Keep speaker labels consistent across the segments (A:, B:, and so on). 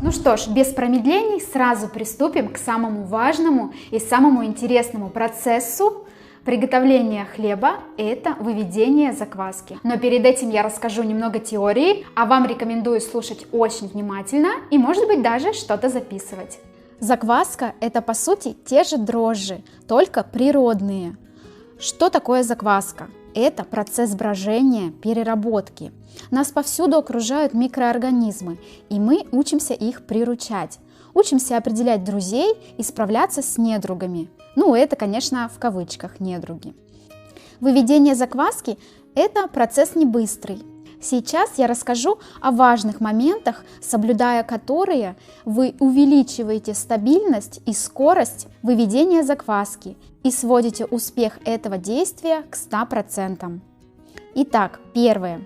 A: Ну что ж, без промедлений сразу приступим к самому важному и самому интересному процессу приготовления хлеба – это выведение закваски. Но перед этим я расскажу немного теории, а вам рекомендую слушать очень внимательно и, может быть, даже что-то записывать. Закваска – это, по сути, те же дрожжи, только природные. Что такое закваска? Это процесс брожения, переработки. Нас повсюду окружают микроорганизмы, и мы учимся их приручать. Учимся определять друзей и справляться с недругами. Ну, это, конечно, в кавычках недруги. Выведение закваски – это процесс не быстрый. Сейчас я расскажу о важных моментах, соблюдая которые вы увеличиваете стабильность и скорость выведения закваски и сводите успех этого действия к 100%. Итак, первое.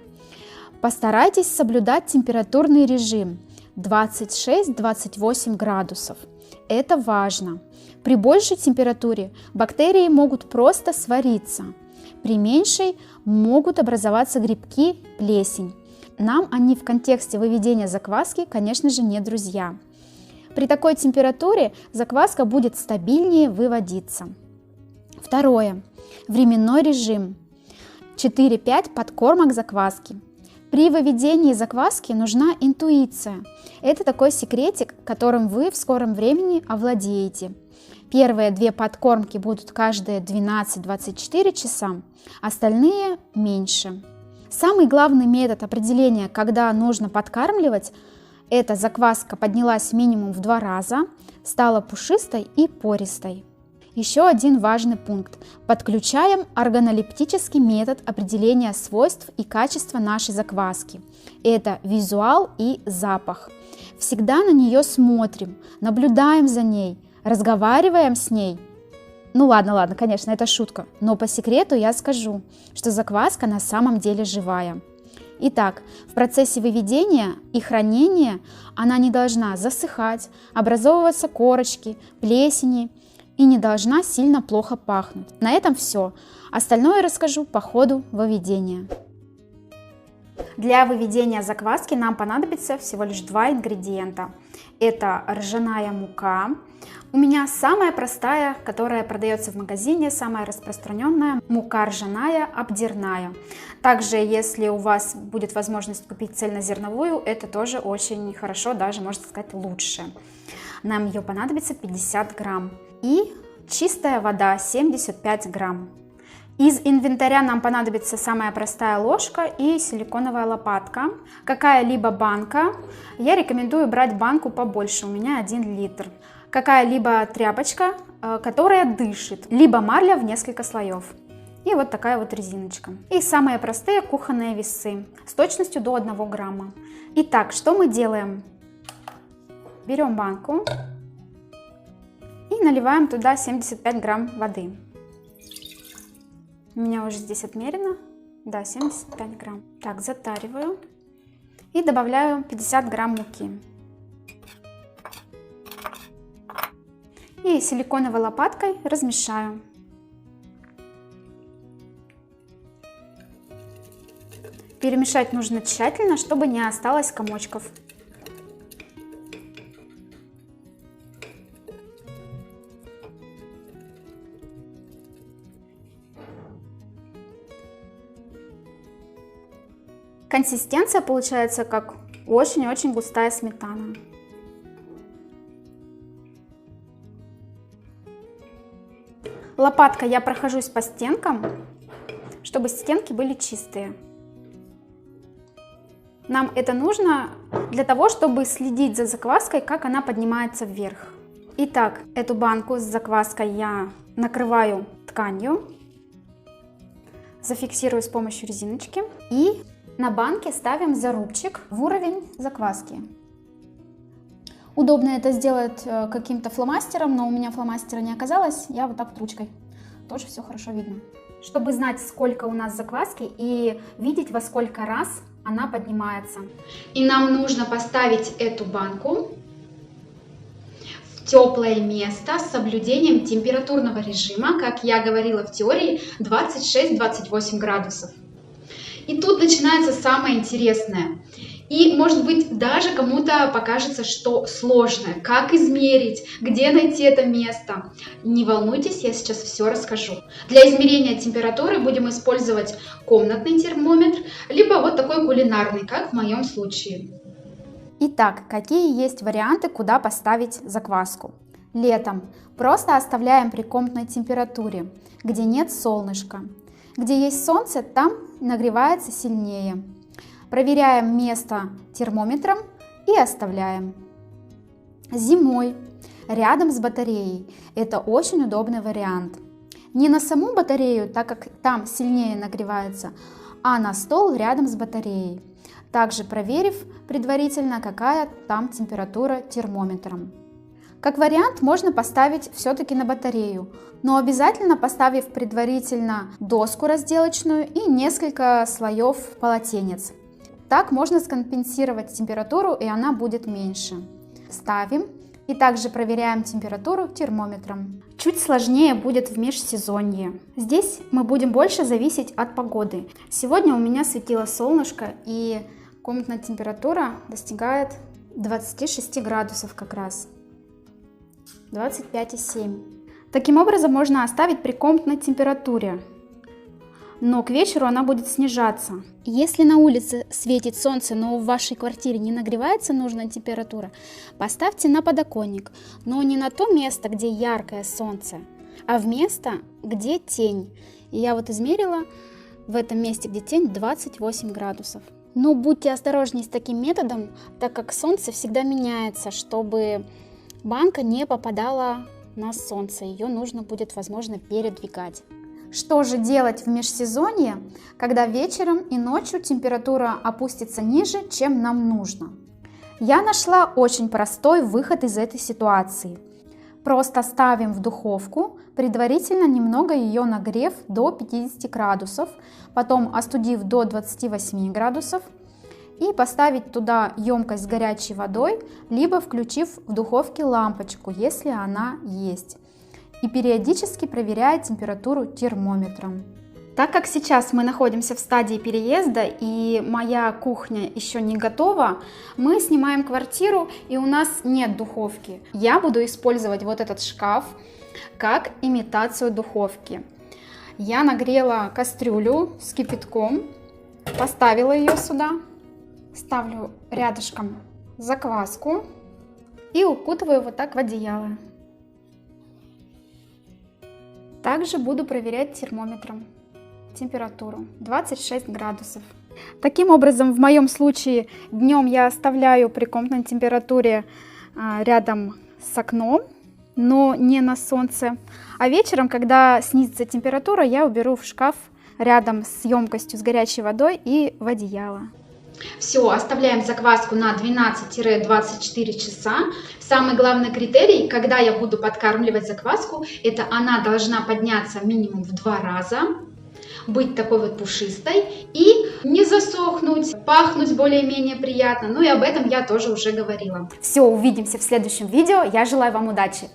A: Постарайтесь соблюдать температурный режим 26-28 градусов. Это важно. При большей температуре бактерии могут просто свариться. При меньшей могут образоваться грибки, плесень. Нам они в контексте выведения закваски, конечно же, не друзья. При такой температуре закваска будет стабильнее выводиться. Второе. Временной режим. 4-5 подкормок закваски. При выведении закваски нужна интуиция. Это такой секретик, которым вы в скором времени овладеете. Первые 2 подкормки будут каждые 12-24 часа, остальные меньше. Самый главный метод определения, когда нужно подкармливать, это закваска поднялась минимум в 2 раза, стала пушистой и пористой. Еще один важный пункт. Подключаем органолептический метод определения свойств и качества нашей закваски. Это визуал и запах. Всегда на нее смотрим, наблюдаем за ней, разговариваем с ней. Ну ладно, конечно, это шутка, но по секрету я скажу, что закваска на самом деле живая. Итак, в процессе выведения и хранения она не должна засыхать, образовываться корочки, плесени и не должна сильно плохо пахнуть. На этом все. Остальное расскажу по ходу выведения. Для выведения закваски нам понадобится всего лишь 2 ингредиента. Это ржаная мука. У меня самая простая, которая продается в магазине, самая распространенная, мука ржаная обдирная. Также, если у вас будет возможность купить цельнозерновую, это тоже очень хорошо, даже можно сказать лучше. Нам ее понадобится 50 грамм. И чистая вода 75 грамм. Из инвентаря нам понадобится самая простая ложка и силиконовая лопатка. Какая-либо банка. Я рекомендую брать банку побольше, у меня 1 литр. Какая-либо тряпочка, которая дышит, либо марля в несколько слоев. И вот такая вот резиночка. И самые простые кухонные весы с точностью до 1 грамма. Итак, что мы делаем? Берем банку и наливаем туда 75 грамм воды. У меня уже здесь отмерено. Да, 75 грамм. Так, затариваю. И добавляю 50 грамм муки. И силиконовой лопаткой размешаю. Перемешать нужно тщательно, чтобы не осталось комочков. Консистенция получается как очень-очень густая сметана. Лопаткой я прохожусь по стенкам, чтобы стенки были чистые. Нам это нужно для того, чтобы следить за закваской, как она поднимается вверх. Итак, эту банку с закваской я накрываю тканью, зафиксирую с помощью резиночки и на банке ставим зарубчик в уровень закваски. Удобно это сделать каким-то фломастером, но у меня фломастера не оказалось, я вот так вот ручкой. Тоже все хорошо видно. Чтобы знать, сколько у нас закваски и видеть, во сколько раз она поднимается. И нам нужно поставить эту банку в теплое место с соблюдением температурного режима, как я говорила в теории, 26-28 градусов. И тут начинается самое интересное. И, может быть, даже кому-то покажется, что сложно, как измерить, где найти это место. Не волнуйтесь, я сейчас все расскажу. Для измерения температуры будем использовать комнатный термометр, либо вот такой кулинарный, как в моем случае. Итак, какие есть варианты, куда поставить закваску? Летом просто оставляем при комнатной температуре, где нет солнышка. Где есть солнце, там нагревается сильнее. Проверяем место термометром и оставляем. Зимой рядом с батареей. Это очень удобный вариант. Не на саму батарею, так как там сильнее нагревается, а на стол рядом с батареей. Также проверив предварительно, какая там температура термометром. Как вариант можно поставить все-таки на батарею, но обязательно поставив предварительно доску разделочную и несколько слоев полотенец. Так можно скомпенсировать температуру, и она будет меньше. Ставим и также проверяем температуру термометром. Чуть сложнее будет в межсезонье. Здесь мы будем больше зависеть от погоды. Сегодня у меня светило солнышко, и комнатная температура достигает 26 градусов как раз. 25,7. Таким образом можно оставить при комнатной температуре, но к вечеру она будет снижаться. Если на улице светит солнце, но в вашей квартире не нагревается нужная температура, поставьте на подоконник, но не на то место, где яркое солнце, а в место, где тень. И я вот измерила в этом месте, где тень, 28 градусов. Но будьте осторожнее с таким методом, так как солнце всегда меняется, чтобы банка не попадала на солнце, ее нужно будет, возможно, передвигать. Что же делать в межсезонье, когда вечером и ночью температура опустится ниже, чем нам нужно? Я нашла очень простой выход из этой ситуации. Просто ставим в духовку, предварительно немного ее нагрев до 50 градусов, потом остудив до 28 градусов, и поставить туда емкость с горячей водой, либо включив в духовке лампочку, если она есть. И периодически проверяя температуру термометром. Так как сейчас мы находимся в стадии переезда и моя кухня еще не готова, мы снимаем квартиру и у нас нет духовки. Я буду использовать вот этот шкаф как имитацию духовки. Я нагрела кастрюлю с кипятком, поставила ее сюда, ставлю рядышком закваску и укутываю вот так в одеяло. Также буду проверять термометром температуру 26 градусов. Таким образом, в моем случае днем я оставляю при комнатной температуре рядом с окном, но не на солнце. А вечером, когда снизится температура, я уберу в шкаф рядом с емкостью с горячей водой и в одеяло. Все, оставляем закваску на 12-24 часа. Самый главный критерий, когда я буду подкармливать закваску, это она должна подняться минимум в 2 раза, быть такой вот пушистой и не засохнуть, пахнуть более-менее приятно. Ну и об этом я тоже уже говорила. Все, увидимся в следующем видео. Я желаю вам удачи!